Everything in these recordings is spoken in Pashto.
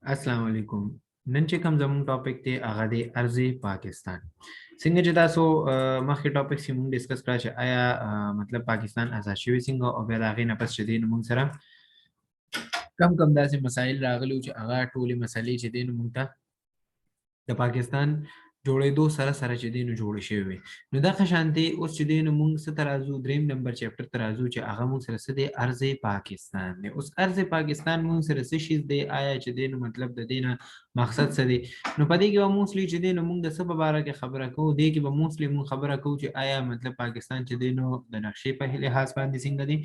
السلام علیکم. نن چې کوم زموږ ټاپک دی هغه دی ارض پاکستان. څنګه چې تاسو مخکې ټاپک چې موږ ډیسکس کړه چې آیا مطلب پاکستان آزاد شوی څنګه او بیا د هغې نه پس چې دی نو موږ سره کم کم داسې مسایل راغلي چې هغه ټولې مسلې چې دی نو موږ ته د پاکستان جوړېدو سره سره چې دی نو جوړې شوی وي. نو دغه شانتې اوس چې دی نو موږ څه ته راځو، دریم نمبر چپټر ته راځو چې هغه موږ سره څه دی، ارض پاکستان دی. اوس ارض پاکستان موږ سره څه شی دی، آیا چې دی نو مطلب د دې نه مقصد څه دی. نو په دې کې به موسلی چې دی نو موږ د څه په باره کې خبره کوو، دې کې به موسلی موږ خبره کوو چې آیا مطلب پاکستان چې دی نو د نقشې په لحاظ باندې څنګه دی،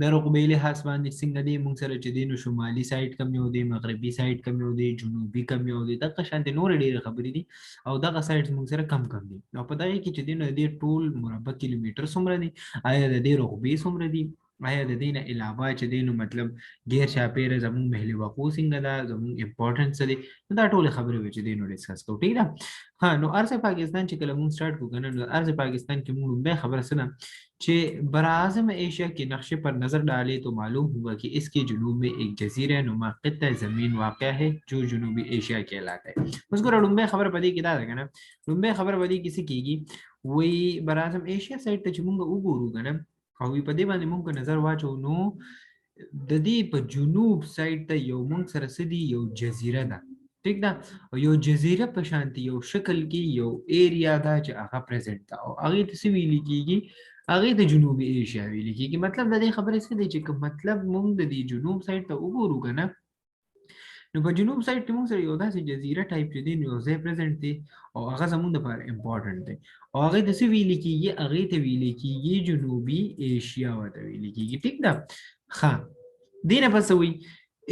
د رقبې لحاظ باندې څنګه دی، موږ سره چې دی نو شمالي سایډ کم یو دی، مغربي سایډ کم یو دی، جنوبي کم یو دی، دغه شانتې نورې ډېرې خبرې دي او دغه سایډ موږ سره کم کم دي. او په دغه کې چې دی نو د دې ټول مربع کیلومتر څومره دي، آیا د دې رقبې څومره دي، آیا د دې نه علاوه چې دی نو مطلب غیر چاپیره زموږ محلي وقوع څنګه ده، زموږ امپورټنس څه دی، دا ټولې خبرې وې چې دی نو ډسکس کوو. ټیک ده. ها نو ارض پاکستان چې کله موږ سٹارټ کوو کنه، نو ارض پاکستان کې موږ به خبره سره कि बराज़म एशिया के नक्शे पर नज़र डालें तो मालूम हुआ कि इसके जुनूब में एक जजीरा नुमा क़ित्ता ज़मीन वाक़ है जो जनूबी एशिया कहलाता है. उसको लुम्बे खबर पदी किदा ना, लुम्बे खबर पदी किसी कीगी वही बराज़म एशिया साइड ते चमुंगा उगुरु गना और वी पदी बांधे मुंग नज़र वाचो नो ददी पर जुनूब साइड ते यो मुंग सरसदी यो जजीरा दा. ठीक दा. और यो जजीरा पर शांति यो शक्ल की यो एरिया दा जो आगा प्रेजेंट था और आगे तस्वीर कीगी هغه د جنوبي ایشیا ویل کیږي. مطلب د دې خبرې څه دی چې مطلب موږ د دې جنوب سایډ ته وګورو کنه، نو په جنوب سایډ کې موږ سره یو داسې جزیره ټایپ چې دی نو ځای پریزنټ دی او هغه زموږ لپاره امپورټنت دی او هغه د څه ویل کیږي، هغه ته ویل کیږي جنوبي ایشیا ورته ویل کیږي. ټیک ده. ها دینه پس وی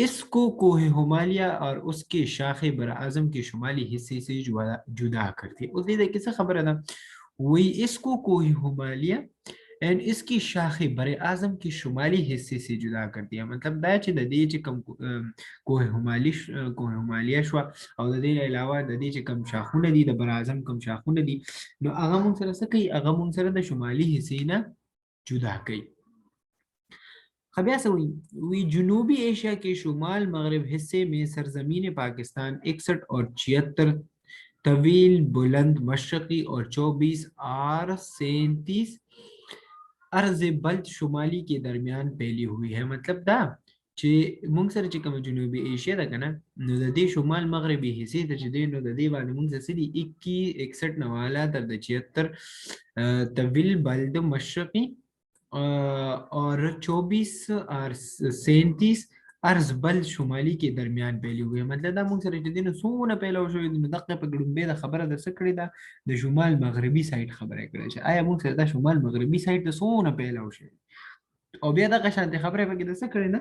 इसको कोह हिमालय और उसके शाखे बर आजम के शुमाली हिस्से से जुदा करती है. उस दे किसे खबर है ना, वही इसको कोह हिमालय एंड इसकी शाखे बर आजम के शुमाली हिस्से से जुदा करती है. मतलब دا چې د دې چې کم کوه हिमालय شو او د دې علاوه د دې چې کم شاخونه دي د بر اعظم کم شاخونه دي نو هغه مون سره څه کوي، هغه مون سره د شمالي حصے نه جدا کوي. खबिया से हुई जनूबी एशिया के शुमाल मगरब हिस्से में सरजमीन पाकिस्तान 61 और 76 तवील बुलंद मशरकी और 24 और 37 अर्ज बल्द शुमाली के दरमियान फैली हुई है. मतलब दा چې موږ سره چې کوم جنوبي ایشیا ده کنه، نو د دې شمال مغربي حصے ته چې دی نو د دې باندې موږ سره دي 21 61 نواله تر د 76 طویل بلد مشرقي और 24 और 37 अर्ज बल शुमाली के दरमियान पहले हुए. मतलब دا موږ سره چې دینو سونه پیدا شوې نو دغه په ګډومبه د خبره د سکړې ده د شمال مغربي سایډ خبره کړې چې آیا موږ سره د شمال مغربي سایډ ته سونه پیدا شوې او بیا دغه شانتي خبره په کې د سکړې ده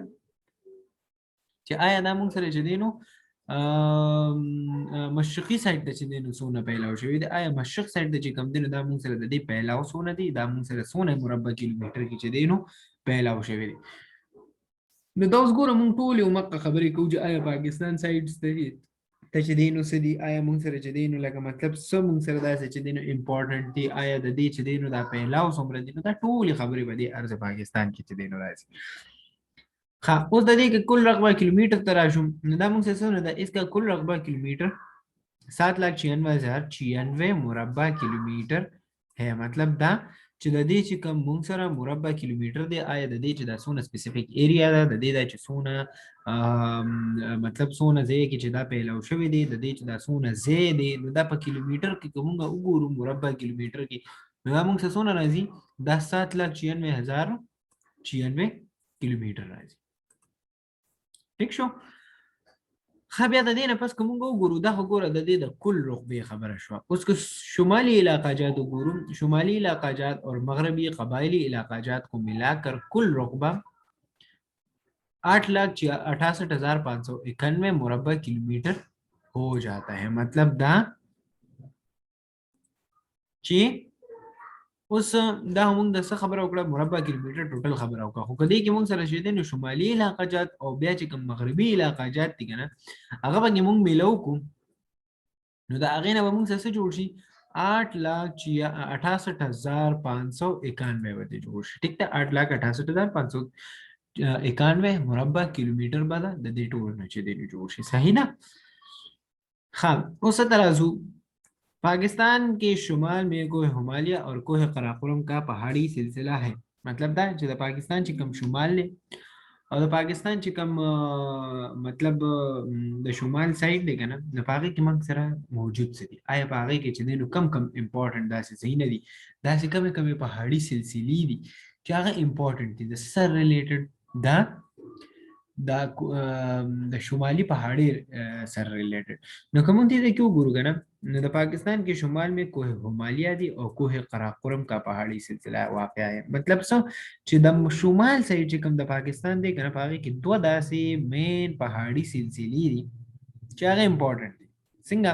چې آیا دا موږ سره چې دینو مشرقي سایډ ته چې دینو سونه پیدا شوې ده، آیا مشرق سایډ ته چې کم دینو دا موږ سره د دې پیدا سونه دي، دا موږ سره سونه مربع کیلومتر کې چې دینو پیدا شوې دي. نو دا اوس ګوره موږ ټول یو مقه خبرې کوو چې آیا پاکستان سایډز ته چې دی نو څه دي، آیا موږ سره چې دی نو لکه مطلب څه موږ سره داسې چې دی نو امپورټنټ دي، آیا د دې چې دی نو دا پهلاو څومره دي، نو دا ټولې خبرې به دې ارض پاکستان کې چې دی نو راځي. हाँ उस दे के कुल रकबा किलोमीटर तराशुम नदा मुंग से सुन नदा इसका कुल रकबा किलोमीटर 7,96,096 मुरब्बा किलोमीटर है. मतलब दा چې د دې چې کوم مونږ سره مربع کیلومتر دی، آیا د دې چې دا سونه سپیسیفیک ایریا ده، د دې دا چې سونه مطلب سونه ځای کې چې دا پیلاو شوی دی، د دې چې دا سونه ځای دی، نو دا په کیلومتر کې کومه وګورو مربع کیلومتر کې نو دا مونږ څه سونه راځي، دا 7,96,096 کیلومتر راځي. ٹھیک شو. خا بیا د دې نه پس کوم وګورو دا وګوره د دې د کل رقبه خبره شو. اوس کو شمالی علاقہ جات وګورو، شمالی علاقہ جات اور مغربی قبائلی علاقہ جات کو ملا کر کل رقبہ 8,68,591 مربع किलोमीटर हो जाता है. मतलब دا چې اوس دا موږ د څه خبره وکړه، مربع کیلومتر ټوټل خبره وکړه، خو کدی کې موږ سره شې دي نو شمالي علاقه جات او بیا چې کوم مغربي علاقه جات دي کنه هغه باندې موږ ملو کو نو دا هغه نه موږ څه جوړ شي 8,68,591 ورته جوړ شي. ٹھیک ده 8,68,591 91 مربع کیلومتر به ده د دې ټول نه چې دی جوړ شي صحیح نه. हाँ उस तराजू पाकिस्तान के शुमाल में कोह हिमालय और कोह कराकोरम का पहाड़ी सिलसिला है. मतलब دا چې د پاکستان چې کم شمال دی او د پاکستان چې کم مطلب د شمال سایډ دی کنه د پاغي کې موږ سره موجود دي. آیا پاغي کې چې دینو کم کم امپورټنت داسې صحیح نه دي داسې کم کم پهاړي سلسلې دي چې هغه امپورټنت دي د سر ریلیټډ دا د شمالي پهاړي سره ریلیټډ. نو کوم دې کې وګورو کنه نو د پاکستان کې شمال में کوه हिमालय دی او کوه قراقرم کا پهاړي سلسله واقع ہے. مطلب څه چې د شمال سایډ چې کوم د پاکستان دی کنه پاغي کې دوه داسې مین پهاړي سلسلې دي چې هغه امپورټنت دي. څنګه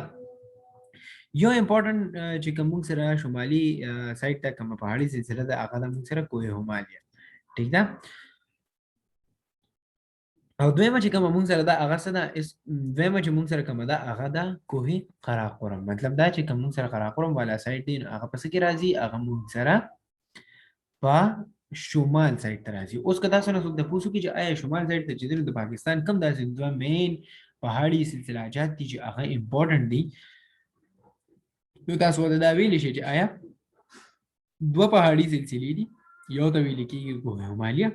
یو امپورټنت چې کوم سره شمالي سایډ ته کوم پهاړي سلسله ده هغه د موږ سره کوه हिमालय ٹھیک ده. او دویمه چې کوم موږ سره دا هغه څه ده دویمه چې موږ سره کوم ده هغه ده کوه قراقرم. مطلب دا چې کوم موږ سره قراقرم والا سایډ دی هغه پس کې راځي هغه موږ سره په شمال سایډ ته راځي. اوس که تاسو نه څوک د پوښتنه کې چې آیا شمال سایډ ته چې د پاکستان کم داسې دوه مین پهاړي سلسله‌جات دي چې هغه امپورټنت دي نو تاسو ته دا ویل شي چې آیا دوه پهاړي سلسلې دي یو ته ویل کېږي کوه हिमालय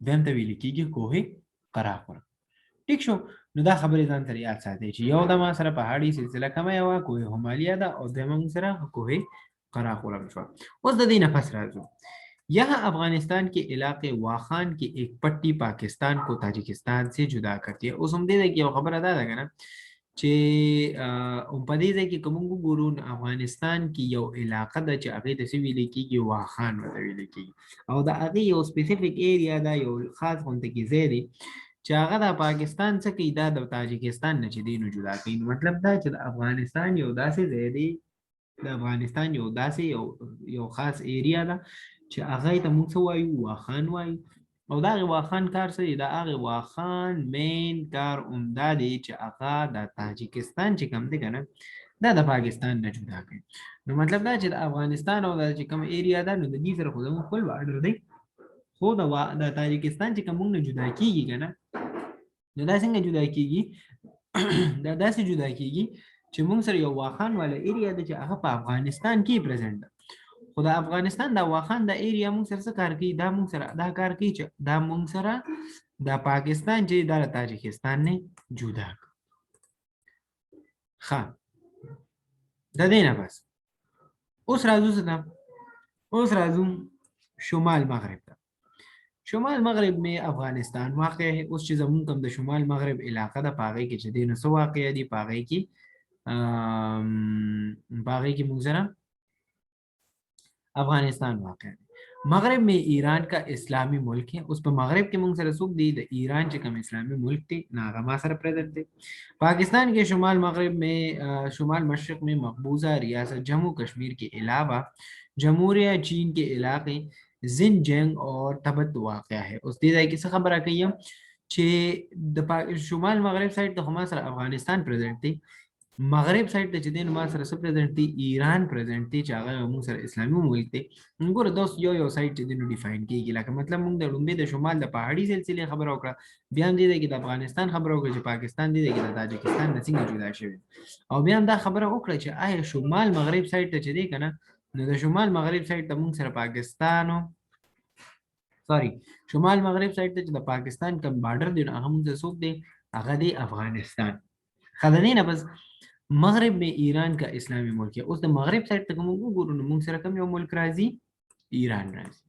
دیم ته ویل کېږي کوه قراقرم. ٹھیک شو نو دا خبرې ځان سره یاد ساتئ چې یو د ما سره پهاړي سلسله کومه یو کوه हिमालय ده او دیم سره کوه قراقرم شو. اوس د دې نه پس راځو यहाँ अफगानिस्तान के इलाके वाखान की एक पट्टी पाकिस्तान को ताजिकिस्तान से जुदा करती है. उस हम दे कि यो खबर अदा लगा ना چې په دې ځای کې کوم ګورون افغانستان کې یو علاقه ده چې هغه د سویل کېږي واخان ویل کېږي او دا هغه یو سپیسیفیک ایریا ده یو خاص غونډه کې ځای دی چې هغه د پاکستان څخه دا د تاجکستان نه چې دینو جدا کوي. مطلب دا چې د افغانستان یو داسې ځای دی د افغانستان یو داسې یو خاص ایریا ده چې هغه ته موږ وایو واخان وایو او دا واخان کار څه دی دا هغه واخان مین کار عمده دی چې هغه د تاجکستان چې کوم دی کنه دا د پاکستان نه جدا کوي. نو مطلب دا چې د افغانستان او د چې کوم ایریا ده نو د دې سره خو زموږ خپل بارډر دی خو د تاجکستان چې کوم نه جدا کیږي کنه نو دا څنګه جدا کیږي دا داسې جدا کیږي چې موږ سره یو واخان والا ایریا ده چې هغه په افغانستان کې پریزنټ ده خو د افغانستان د واخان د ایریا موږ سره څه کار کوي دا موږ سره دا کار کوي چې دا موږ سره د پاکستان چې د تاجکستان نه جدا ښه د دې نه بس اوس راځو شمال مغرب ته. شمال مغرب में افغانستان واقع है. اوس چې زموږ کوم د شمال مغرب علاقه د پاغې کې چې دینه سو واقع دي پاغې کې موږ سره افغانستان واقع है. मगरब में ईरान का इस्लामी मुल्क है. उस पर मगरब के मुंग सर सूख दी ईरान के कम इस्लामी मुल्क थे नागमा सर प्रेजेंट थे. पाकिस्तान के शुमाल मगरब में शुमाल मशरक में मकबूजा रियासत जम्मू कश्मीर के अलावा जमहूरिया चीन के इलाके जिनजियांग और तिब्बत वाक़या है. उस दी की खबर आ गई कि शुमाल मगरब साइड तो हमारा सर अफगानिस्तान प्रेजेंट थी مغرب سایډ ته چې دین ما سره سره پریزنټ دی ایران پریزنټ دی چې هغه موږ سره اسلامي ملک دی. موږ دوست یو سایډ چې دینو ډیفاین کیږي لکه مطلب موږ د لومبي د شمال د پهاړي سلسله خبر وکړه بیا هم دې کې د افغانستان خبر وکړه چې پاکستان دې کې د تاجکستان د څنګه جدا شوی او بیا هم دا خبره وکړه چې آیا شمال مغرب سایډ ته چې دی کنه نو د شمال مغرب سایډ ته موږ سره پاکستانو شمال مغرب سایډ ته چې د پاکستان کوم بارډر دی هغه موږ څوک دی هغه دی افغانستان. خدانه بس مغرب में ईरान का इस्लामी मुल्क है. उस मगरब साइड तक मुंग सर कम मुल्क राजी ईरान राजी.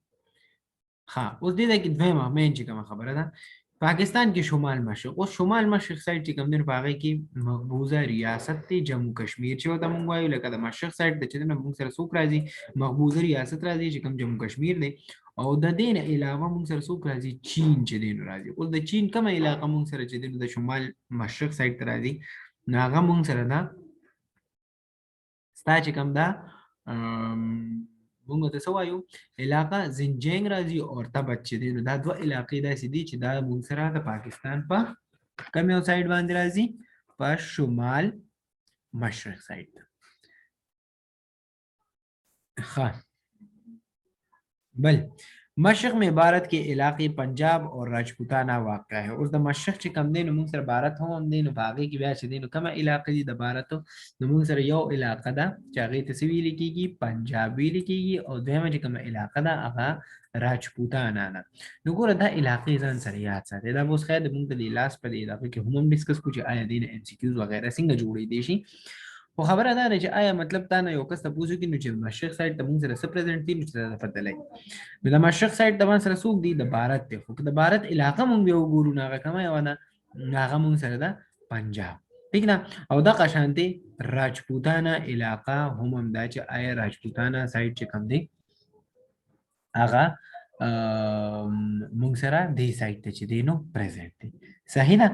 हाँ उस दे कि द्वेमा मेन ची कम खबर था पाकिस्तान के शुमाल मशरक और शुमाल मशरक साइड ची कम दिन पागे की मकबूजा रियासत थी जम्मू कश्मीर ची होता मुंगवाई लगा था मशरक साइड द चेतना मुंग सर सूक राजी मकबूजा रियासत राजी ची कम जम्मू कश्मीर दे और द दिन अलावा मुंग सर सूक राजी चीन ची दिन राजी. उस द चीन कम इलाका मुंग सर ची दिन द शुमाल मशरक साइड राजी नागा मुंग सर दा ستا چې کوم دا موږ ته سوایو علاقہ زنجینګ راځي او تبت چې دی نو دا دوه علاقې داسې دي چې دا موږ سره د پاکستان په کوم یو سایډ باندې راځي په شمال مشرق سایډ. ښه بل مشرق में भारत के इलाके पंजाब और राजपूताना वाक़ है اوس د مشرق چې کم دی نو موږ سره भारत هم دی نو په هغې کې بیا چې دی نو کومه علاقه دي د भारत نو موږ سره یو علاقه ده چې هغې ته څه ویلې کېږي پنجاب ویلې کېږي او دویمه چې کومه علاقه ده هغه راجپوتانا ده نو ګوره دا علاقې ځان سره یاد ساتئ دا به اوس خیر موږ د لاس په دې علاقه کې هم ډسکس کړو چې آیا دې نه MCQs وغیره څنګه جوړېدی شي خو خبره دا ده چې آیا مطلب تا نه یو کس تپوس وکړي نو چې مشرق سایډ ته موږ سره څه پرزنټ دي نو چې دا پته لګي نو د مشرق سایډ د باندې سره څوک دي د भारत دی خو د भारत علاقه موږ یو ګورو نه هغه کومه یو نه هغه موږ سره ده پنجاب ٹھیک نه او دا قشانتي راجپوتانا علاقه هم دا چې آیا راجپوتانا سایډ چې کوم دی هغه موږ سره دې سایډ ته چې دی نو پرزنټ دی صحیح ده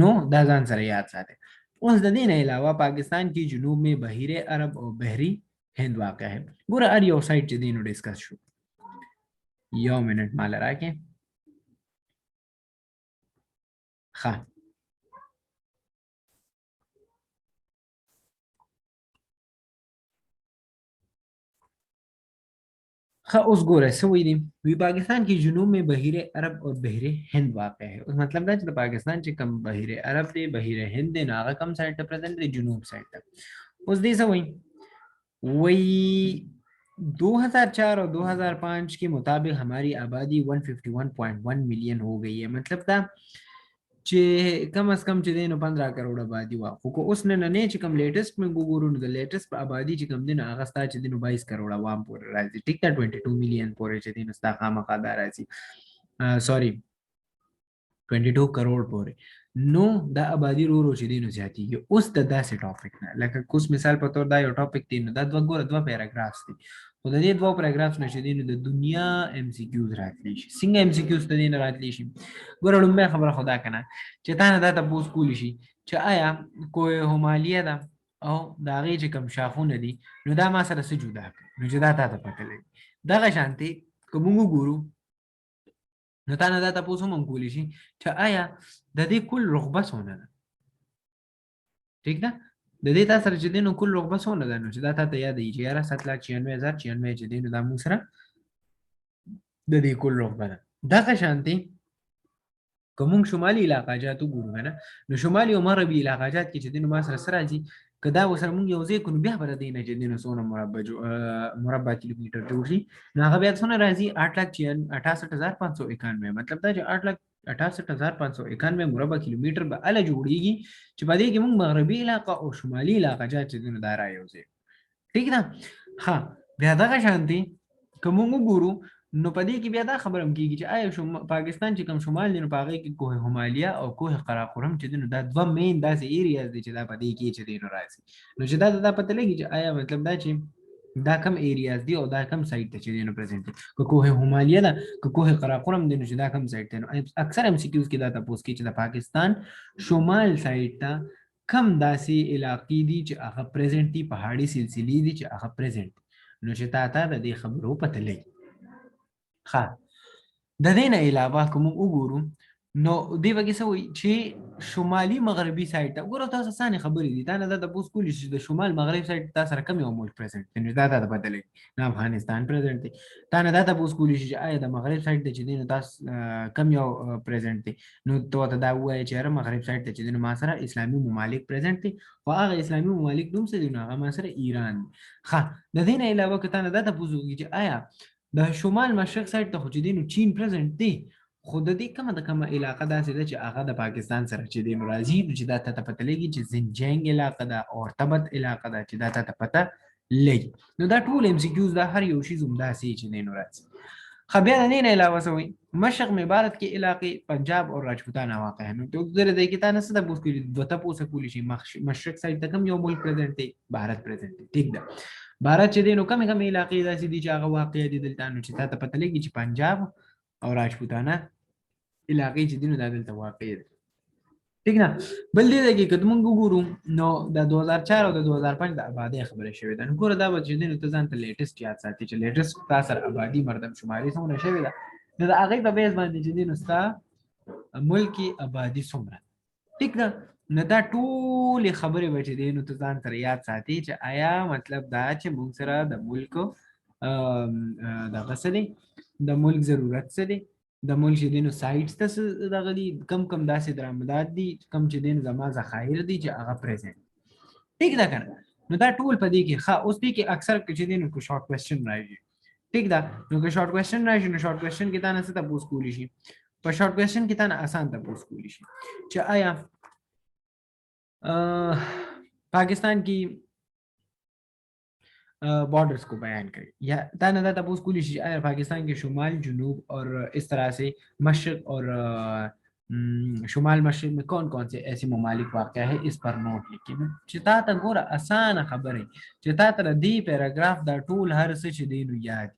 نو دا ځان سره یاد ساتئ उस दे ने अलावा पाकिस्तान की जुनूब में बहिर अरब और बहरी हिंद वाक़ है पूरा अर यो साइड चे दीनो डिस्कस शू यो मिनट माल राके खा खा उस गोरे सवई दी वी पाकिस्तान की जुनूब में बहिर अरब और बहर हिंद वाक़ है उस मतलब दा कि पाकिस्तान चे कम बहिर अरब दे बहिर हिंद दे नागा कम साइड te प्रेजेंट दे जुनूब साइड तक उस दी सवई वही 2004 और 2005 के मुताबिक हमारी आबादी 151.1 मिलियन हो गई है मतलब था چې कम از कम چې دی نو 15 کروڑ آبادی وا خو اوس نه نه چې کم لیټیسټ من ګورو نو د لیټیسټ په آبادی چې کم دی نو هغه ستا چې دی نو 22 کروڑ عوام پورې راځي ټیک ده 22 میلیون پورې چې دی نو ستا خامخا دا راځي سوري 22 کروڑ پورې نو دا آبادی رو چې دی نو زیاتیږي اوس د داسې ټاپک نه لکه کوم مثال په تور دا یو ټاپک دی نو دا دوه پیراګرافز دي خو د دې دوه پیراګرافز نشه دی نو د دنیا MCQs راتلی شي څنګه MCQs ته دی نه راتلی شي ګوره لومبه خبره خدا کنه چې تا نه دا تاسو کولی شي چې آیا کوی همالیه ده او دا غي چې کم شاخونه دي نو دا ما سره څه جدا نو چې دا تا ته پته لګي دغه شانتي کوم ګورو نو تا نه دا تاسو هم کولی شي چې آیا د دې کل رغبه څونه ده ٹھیک ده د دې تاسو سره چې دینو کل رغبه څونه ده نو چې دا ته یاد دی چې یاره 7,96,096 چې دینو دا موږ سره د دې کل رغبه ده دغه شانتي کوم شمالي علاقه جاتو ګورو نه نو شمالي او مغربي علاقه جات کې چې دینو ما سره سره راځي کدا وسره موږ یو ځای کو بیا بر دینه چې دینو څونه مربع کیلومتر جوړ شي نو هغه بیا څونه راځي 8,68,591 مطلب دا چې 8,68,591 مربع کیلومتر به ال جوړیږي چې په دې کې موږ مغربي علاقه او شمالي علاقه جات چې دینو دارا یو ځای ٹھیک ده ها بیا دا شانتي کوم وګورو نو پدې کې بیا دا خبرم کیږي چې آیا پاکستان چې کوم شمال دی نو پاغه کې کوه همالیا او کوه قراقرم چې دی نو دا دوه مین داسې ایریاز دي چې دا پدې کې چې دی نو راځي نو چې دا پته لګي چې آیا مطلب دا چې دا کم ایریاز دي او دا کم سایت ته چې دی نو پریزنټ دي کوه همالیا دا کوه قراقرم دی نو چې دا کم سایت ته نو اکثر MCQs کې دا تاسو کې چې د پاکستان شمال سایت ته کم داسې علاقې دي چې هغه پریزنټ دي پهاړي سلسلې دي چې هغه پریزنټ نو چې تا د دې خبرو پته لګي ها د دې نه علاوه کوم وګورو نو دی وګي سوي چې شمالي مغربي سایت ته وګورو تاسو سانه خبرې دي دا نه د پوس کولی چې د شمال مغرب سایت تاسو سره کم یو ملک پریزنټ دی دا بدلې نه افغانستان پریزنټ دی دا نه دا پوس کولی چې آیا د مغرب سایت ته چې دی تاسو کم یو پریزنټ دی نو ته دا وایي چې مغرب سایت ته چې دی ما سره اسلامي ممالک پریزنټ دي او هغه اسلامي ممالک دوم څه دي نو هغه ما سره ایران ها د دې نه علاوه کته نه دا پوس کولی چې آیا د شمال مشرق سایت ته خو چې دی نو چین پریزنټ دی خو د دې کومه علاقه داسې ده چې هغه د پاکستان سره چې دی نو راځي چې دا ته پته لګي چې زنجانګ علاقه ده او تبت علاقه ده چې دا ته پته لګي نو دا ټول MCQs دا هر یو شی زمدا سي چې دی نو راځي خبر نه نه علاوه سوي مشرق में भारत के इलाके पंजाब और राजपूताना वाक़ है तो उधर देखिए ता नस तब उसकी दोता पोसे पुलिस मशरक साइड तक हम यो मुल्क प्रेजेंट थे भारत प्रेजेंट थे ठीक ده भारत چې دینو کم علاقې داسې دي چې هغه واقع دي دلته نو چې تا ته پته لګي چې پنجاب او راجپوتانه علاقې چې دینو دلته واقع دي ٹھیک نه بل دې کې کله موږ وګورو نو د 2004 او د 2005 د آبادی خبره شوې ده نو ګوره دا به چې دینو ته ځان ته لیټیسټ یاد ساتي چې لیټیسټ تاسو آبادی مردم شماري څومره شوې ده نو د هغه په بیس باندې چې دینو ستا ملکی آبادی څومره ٹھیک ده نو دا ټول خبرې به چې دینو ته ځان سره یاد ساتي چې آیا مطلب دا چې موږ سره د ملک د غسلې د ملک ضرورت څه دی، د ملک چې دینو سایټس ته دغه دي کم کم داسې درآمدات دي کم چې دین زما ذخایر دي چې هغه پریزنت ټیک ده کنه. نو دا ټول په دې کې ښه اوس دې کې اکثر چې دینو کو شارټ کوېسچن راځي ټیک ده. نو که شارټ کوېسچن راشي نو شارټ کوېسچن کې تا نه څه تپوس کولی شي، په شارټ کوېسچن کې تا نه آسان تپوس کولی شي چې آیا پاکستان کی बॉर्डर्स को बयान करें या ताना तपोस कुल पाकिस्तान के शुमाल जनूब और इस तरह से मशरक़ और शुमाल मशरक़ में कौन कौन से ऐसे ममालिक वाक़ है इस पर नोट लिखिए चिता गोरा आसान खबर है चिता तर दी पैराग्राफ द टूल हर से दिन याद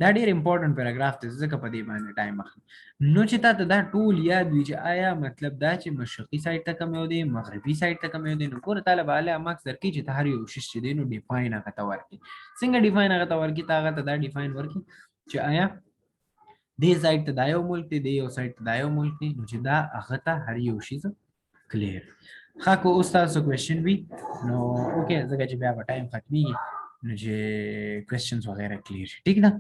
دا ډیر امپورټنت پیراګراف دی ځکه په دې باندې ټایم اخلي. نو چې تاسو دا ټول یاد وي چې آیا مطلب دا چې مشرقي سایډ ته کوم یو دی مغربي سایډ ته کوم یو دی نو ګوره طالب اعلی ماکس درکې چې ته هر یو شی چې دی نو ډیفاین هغه ته ورکړي. څنګه ډیفاین هغه ته ورکړي؟ هغه ته دا ډیفاین ورکړي چې آیا دې سایډ ته دا یو ملک دی دې یو سایډ ته دا یو ملک دی نو چې دا هغه ته هر یو شی کلیر. ښه کو اوس تاسو کوېسچن وي نو اوکې ځکه چې بیا به ټایم ختمېږي نو چې کوېسچنز وغیره کلیر شي ټیک ده.